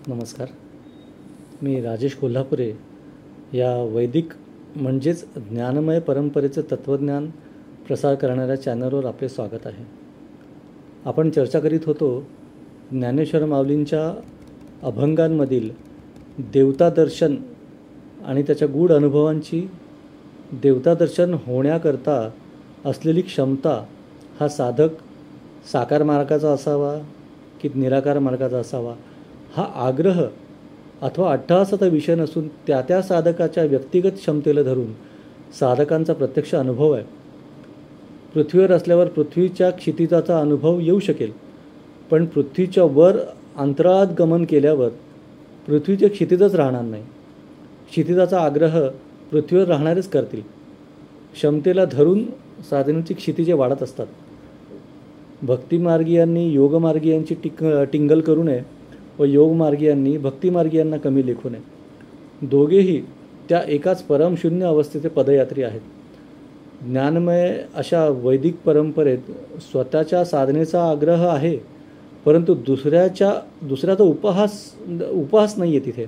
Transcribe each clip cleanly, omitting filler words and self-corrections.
नमस्कार. मी राजेश कोल्हापुरे या वैदिक म्हणजेच ज्ञानमय परंपरेचं तत्त्वज्ञान प्रसार करणाऱ्या चॅनलवर आपले स्वागत आहे. आपण चर्चा करीत होतो ज्ञानेश्वर माऊलींच्या अभंगांमधील देवता दर्शन आणि त्याच्या गूढ अनुभवांची देवता दर्शन होण्याकरता असलेली क्षमता हा साधक साकार मार्गाचा असावा की निराकार मार्गाचा असावा हा आग्रह अथवा अट्टहासाचा विषय नसून त्या साधकाच्या व्यक्तिगत क्षमतेला धरून साधकांचा प्रत्यक्ष अनुभव आहे. पृथ्वीवर असल्यावर पृथ्वीच्या क्षितिजाचा अनुभव येऊ शकेल, पण पृथ्वीच्या वर अंतराळात गमन केल्यावर पृथ्वीचे क्षितिजच राहणार नाही. क्षितिजाचा आग्रह पृथ्वीवर राहणारेच करतील. क्षमतेला धरून साधनेची क्षितिजे वाढत असतात. भक्तिमार्गीयांनी योगमार्गीयांची टिंगल करू नये व योगमार्गीयांनी भक्तिमार्गीयांना कमी लेखू नये. दोघेही त्या एकाच परमशून्य अवस्थेचे पदयात्री आहेत. ज्ञानमय अशा वैदिक परंपरेत स्वतःच्या साधनेचा आग्रह आहे, परंतु दुसऱ्याचा उपहास नाही आहे. तिथे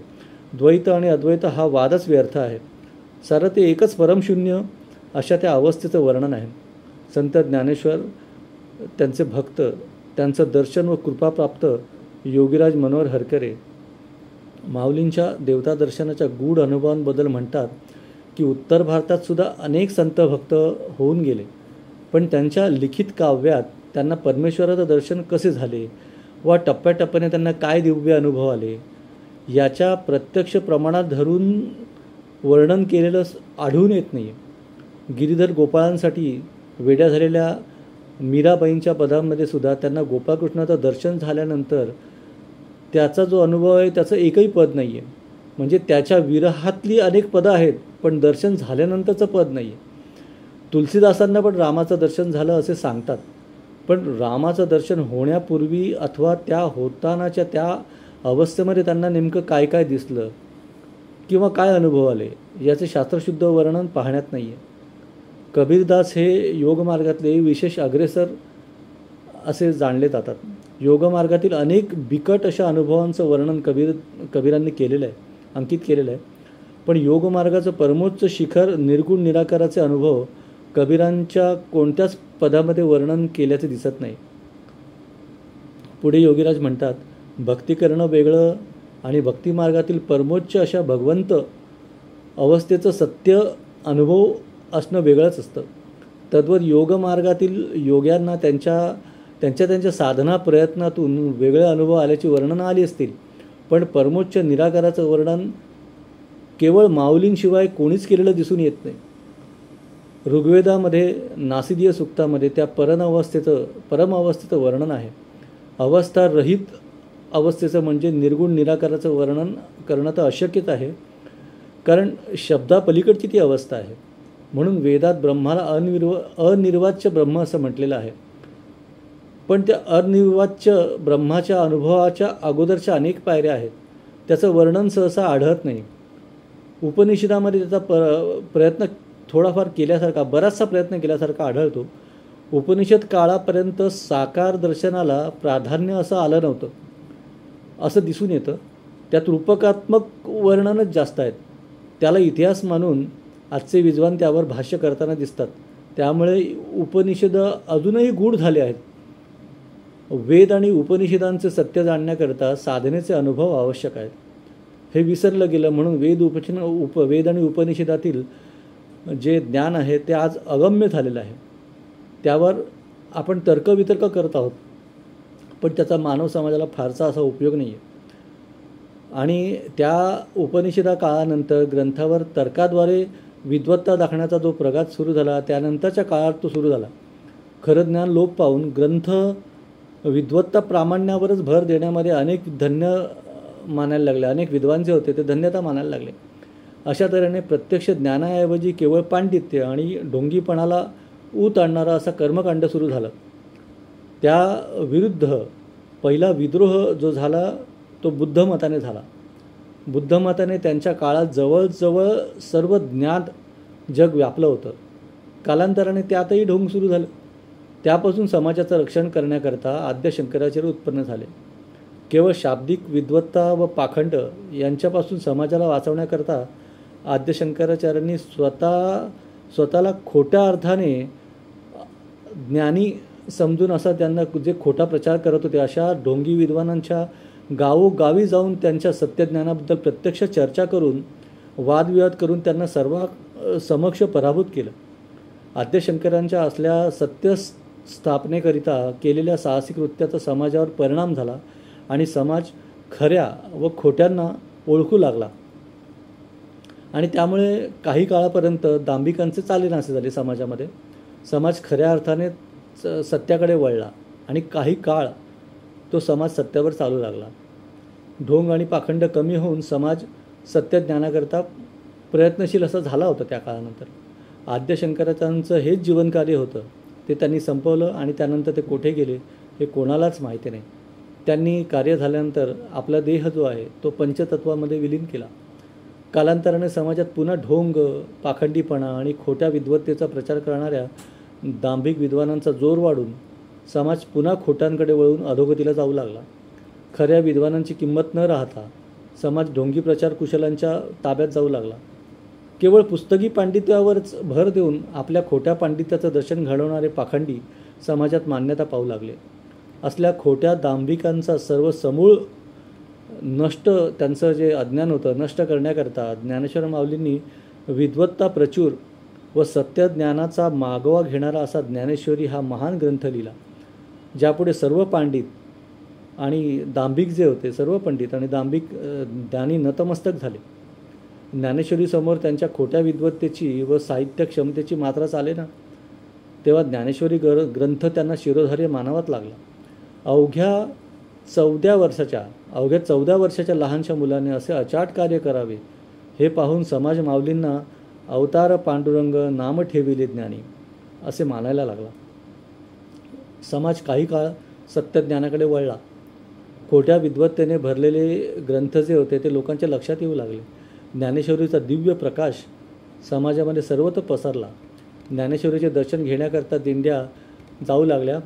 द्वैत आणि अद्वैत हा वादच व्यर्थ आहे. सारं ते एकच परमशून्य अशा त्या अवस्थेचं वर्णन आहे. संत ज्ञानेश्वर, त्यांचे भक्त, त्यांचं दर्शन व कृपाप्राप्त योगीराज मनोहर हरकरे माऊलींच्या देवता दर्शनाच्या गूढ अनुभवांबद्दल म्हणतात की उत्तर भारतात सुद्धा अनेक संत भक्त होऊन गेले, पण त्यांच्या लिखित काव्यात त्यांना परमेश्वराचं दर्शन कसे झाले वा टप्प्याटप्प्याने त्यांना काय दिव्य अनुभव आले याच्या प्रत्यक्ष प्रमाणात धरून वर्णन केलेलं आढळून येत नाही. गिरीधर गोपाळांसाठी वेड्या झालेल्या मीराबाईंच्या पदांमध्ये सुद्धा त्यांना गोपाळकृष्णाचं दर्शन झाल्यानंतर त्याचा जो अनुभव आहे त्याचं एकही पद नाही आहे. म्हणजे त्याच्या विरहातली अनेक पदं आहेत, पण दर्शन झाल्यानंतरचं पद नाही आहे. तुलसीदासांना पण रामाचं दर्शन झालं असे सांगतात, पण रामाचं दर्शन होण्यापूर्वी अथवा त्या होतानाच्या त्या अवस्थेमध्ये त्यांना नेमकं काय काय दिसलं किंवा काय अनुभव आले याचे शास्त्रशुद्ध वर्णन पाहण्यात नाही आहे. कबीरदास हे योगमार्गातले विशेष अग्रेसर असे जाणले जातात. योगमार्गातील अनेक बिकट अशा अनुभवांचं वर्णन कबीरांनी केलेलं आहे, अंकित केलेलं आहे. पण योगमार्गाचं परमोच्च शिखर निर्गुण निराकाराचे अनुभव कबीरांच्या कोणत्याच पदामध्ये वर्णन केल्याचे दिसत नाही. पुढे योगीराज म्हणतात, भक्ती करणं वेगळं आणि भक्तिमार्गातील परमोच्च अशा भगवंत अवस्थेचं सत्य अनुभव असणं वेगळंच असतं. तद्वत योगमार्गातील योग्यांना त्यांच्या साधना प्रयत्नातून वेगळे अनुभव आल्याची वर्णनं आली असतील, पण परमोच्च निराकाराचं वर्णन केवळ माऊलींशिवाय कोणीच केलेलं दिसून येत नाही. ऋग्वेदामध्ये नासिदीय सूक्तामध्ये त्या परम अवस्थेचं वर्णन आहे. अवस्थारहित अवस्थेचं म्हणजे निर्गुण निराकाराचं वर्णन करणं तर अशक्यच आहे, कारण शब्दापलीकडची ती अवस्था आहे. म्हणून वेदात ब्रह्माला अनिर्वाच्य ब्रह्म असं म्हटलेलं आहे. पण त्या अनिर्वाच्य ब्रह्माच्या अनुभवाच्या अगोदरच्या अनेक पायऱ्या आहेत. त्याचं वर्णन सहसा आढळत नाही. उपनिषदामध्ये त्याचा प्रयत्न थोडाफार बराचसा प्रयत्न केल्यासारखा आढळतो. उपनिषद काळापर्यंत साकार दर्शनाला प्राधान्य असं आलं नव्हतं असं दिसून येतं. त्यात रूपकात्मक वर्णनच जास्त आहेत. त्याला इतिहास मानून आजचे विद्वान त्यावर भाष्य करताना दिसतात. त्यामुळे उपनिषद अजूनही गूढ झाले आहेत. वेद आणि उपनिषदांचे सत्य जाणण्याकरता साधनेचे अनुभव आवश्यक आहेत. हे विसरलं गेलं, म्हणून वेद आणि उपनिषदातील जे ज्ञान आहे ते आज अगम्य झालेलं आहे. त्यावर आपण तर्कवितर्क करत आहोत, पण त्याचा मानव समाजाला फारसा असा उपयोग नाही आहे. आणि त्या उपनिषदा काळानंतर ग्रंथावर तर्काद्वारे विद्वत्ता दाखवण्याचा जो प्रघात सुरू झाला, त्यानंतरच्या काळात तो सुरू झाला. खरं ज्ञान लोप पाहून ग्रंथ विद्वत्ता प्रामाण्यावरच भर देण्यामध्ये अनेक धन्य मानायला लागले. अनेक विद्वान जे होते ते धन्यता मानायला लागले. अशा तऱ्हेने प्रत्यक्ष ज्ञानाऐवजी केवळ पांडित्य आणि ढोंगीपणाला ऊत आणणारा असा कर्मकांड सुरू झालं. त्या विरुद्ध पहिला विद्रोह जो झाला तो बुद्धमताने झाला. बुद्धमताने त्यांच्या काळात जवळजवळ सर्व ज्ञात जग व्यापलं होतं. कालांतराने त्यातही ढोंग सुरू झालं. त्यापासून समाजाचं रक्षण करण्याकरता आद्य शंकराचार्य उत्पन्न झाले. केवळ शाब्दिक विद्वत्ता व पाखंड यांच्यापासून समाजाला वाचवण्याकरता आद्य शंकराचार्यांनी स्वतःला खोट्या अर्थाने ज्ञानी समजून असा त्यांना जे खोटा प्रचार करत होते अशा ढोंगी विद्वानांच्या गावोगावी जाऊन त्यांच्या सत्यज्ञानाबद्दल प्रत्यक्ष चर्चा करून वादविवाद करून त्यांना सर्व समक्ष पराभूत केलं. आद्य शंकरांच्या असल्या सत्य स्थापनेकरिता केलेल्या साहसी कृत्याचा समाजावर परिणाम झाला आणि समाज खऱ्या व खोट्यांना ओळखू लागला आणि त्यामुळे काही काळापर्यंत दांभिकांचे चालेनासे झाले. समाजामध्ये समाज खऱ्या अर्थाने सत्याकडे वळला आणि काही काळ तो समाज सत्यावर चालू लागला. ढोंग आणि पाखंड कमी होऊन समाज सत्यज्ञानाकरता प्रयत्नशील असा झाला होता. त्या काळानंतर आद्य शंकराचार्यांचं हेच जीवनकार्य होतं. ते त्यांनी संपवलं आणि त्यानंतर ते कोठे गेले हे कोणालाच माहिती नाही. त्यांनी कार्य झाल्यानंतर आपला देह जो आहे तो पंचतत्वामध्ये विलीन केला. कालांतराने समाजात पुन्हा ढोंग, पाखंडीपणा आणि खोट्या विद्वत्तेचा प्रचार करणाऱ्या दांभिक विद्वानांचा जोर वाढून समाज पुन्हा खोट्यांकडे वळून अधोगतीला जाऊ लागला. खऱ्या विद्वानांची किंमत न राहता समाज ढोंगी प्रचार कुशलांच्या ताब्यात जाऊ लागला. केवळ पुस्तकी पांडित्यावरच भर देऊन आपल्या खोट्या पांडित्याचं दर्शन घडवणारे पाखंडी समाजात मान्यता पाहू लागले. असल्या खोट्या दांभिकांचा सर्व समूळ नष्ट, त्यांचं जे अज्ञान होतं नष्ट करण्याकरता ज्ञानेश्वर माऊलींनी विद्वत्ता प्रचूर व सत्यज्ञानाचा मागोवा घेणारा असा ज्ञानेश्वरी हा महान ग्रंथ लिहिला. ज्यापुढे सर्व पांडित आणि दांभिक जे होते, सर्व पंडित आणि दांभिक ज्ञानी नतमस्तक झाले. ज्ञानेश्वरीसमोर त्यांच्या खोट्या विद्वत्तेची व साहित्य क्षमतेची मात्रा चाले ना, तेव्हा ज्ञानेश्वरी ग्रंथ त्यांना शिरोधार्य मानावाच लागला. अवघ्या 14 वर्षाच्या लहानशा मुलाने असे अचाट कार्य करावे हे पाहून समाज माऊलींना अवतार पांडुरंग नाम ठेविले ज्ञानी असे मानायला लागला. समाज काही काळ सत्यज्ञानाकडे वळला. खोट्या विद्वत्तेने भरलेले ग्रंथ जे होते ते लोकांच्या लक्षात येऊ लागले. ज्ञानेश्वरीचा दिव्य प्रकाश समाजामध्ये सर्वत्र पसरला. ज्ञानेश्वरीचे दर्शन घेण्याकरता दिंड्या जाऊ लागल्या.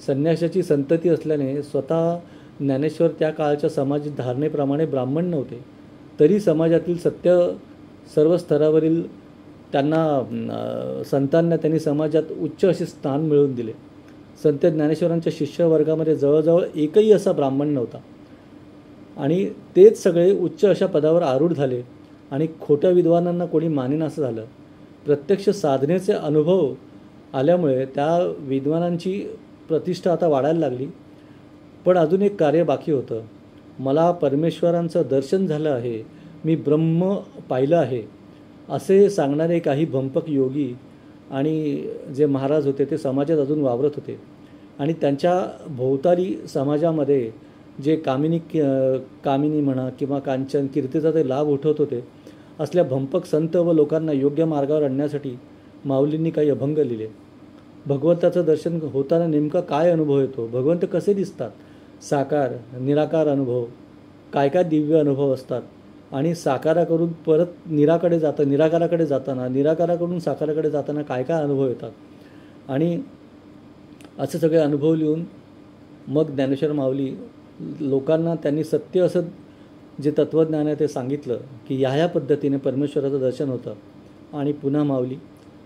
संन्यासाची संतती असल्याने स्वतः ज्ञानेश्वर त्या काळच्या समाज धारणेप्रमाणे ब्राह्मण नव्हते, तरी समाजातील सत्य सर्व स्तरावरील संतांना त्यांनी समाजात उच्च असे स्थान मिळवून दिले. संत ज्ञानेश्वरांच्या शिष्य वर्गामध्ये जवळजवळ एकही असा ब्राह्मण नव्हता आणि तेच सगळे उच्च अशा पदावर आरूढ झाले आणि खोट्या विद्वानांना कोणी मानेनासं झालं. प्रत्यक्ष साधनेचे अनुभव आल्यामुळे त्या विद्वानांची प्रतिष्ठा आता वाढायला लागली. पण अजून एक कार्य बाकी होतं. मला परमेश्वरांचं दर्शन झालं आहे, मी ब्रह्म पाहिलं आहे असे सांगणारे काही भंपक योगी आणि जे महाराज होते ते समाजात अजून वावरत होते आणि त्यांच्या भोवताली समाजामध्ये जे कामिनी म्हणा किंवा कांचन कीर्तीचा ते लाभ उठवत होते, असल्या भंपक संत व लोकांना योग्य मार्गावर आणण्यासाठी माऊलींनी काही अभंग लिहिले. भगवंताचं दर्शन होताना नेमका काय अनुभव येतो, भगवंत कसे दिसतात, साकार निराकार अनुभव, काय काय दिव्य अनुभव असतात आणि साकाराकडून परत निराकाराकडे जाताना निराकाराकडून साकाराकडे जाताना काय काय अनुभव येतात आणि असे सगळे अनुभव लिहून मग ज्ञानेश्वर माऊली लोकांना त्यांनी सत्य असं जे तत्त्वज्ञान आहे ते सांगितलं की ह्या पद्धतीने परमेश्वराचं दर्शन होतं. आणि पुन्हा माऊली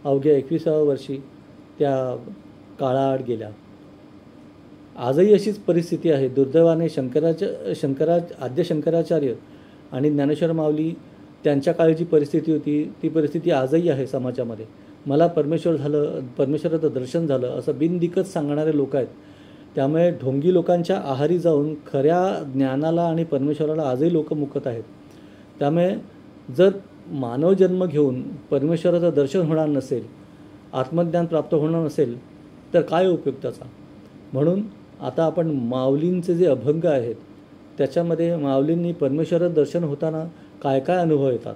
अवघ्या 21व्या वर्षी त्या काळाआड गेल्या. आजही अशीच परिस्थिती आहे. दुर्दैवाने आद्य शंकराचार्य आणि ज्ञानेश्वर माऊली त्यांच्या काळी जी परिस्थिती होती ती परिस्थिती आजही आहे समाजामध्ये. मला परमेश्वराचं दर्शन झालं असं बिनदिक्कत सांगणारे लोक आहेत. त्यामुळे ढोंगी लोकांच्या आहारी जाऊन खऱ्या ज्ञानाला आणि परमेश्वराला आजही लोक मुकत आहेत. त्यामुळे जर मानव जन्म घेऊन परमेश्वराचं दर्शन होणार नसेल, आत्मज्ञान प्राप्त होणार नसेल तर काय उपयोग त्याचा. म्हणून आता आपण माऊलींचे जे अभंग आहेत त्याच्यामध्ये माऊलींनी परमेश्वराचं दर्शन होताना काय काय अनुभव येतात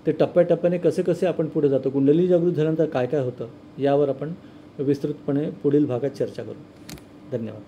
ते टप्प्याटप्प्याने कसे आपण पुढे जातो, कुंडली जागृत झाल्यानंतर काय काय होतं यावर आपण विस्तृतपणे पुढील भागात चर्चा करू. धन्यवाद.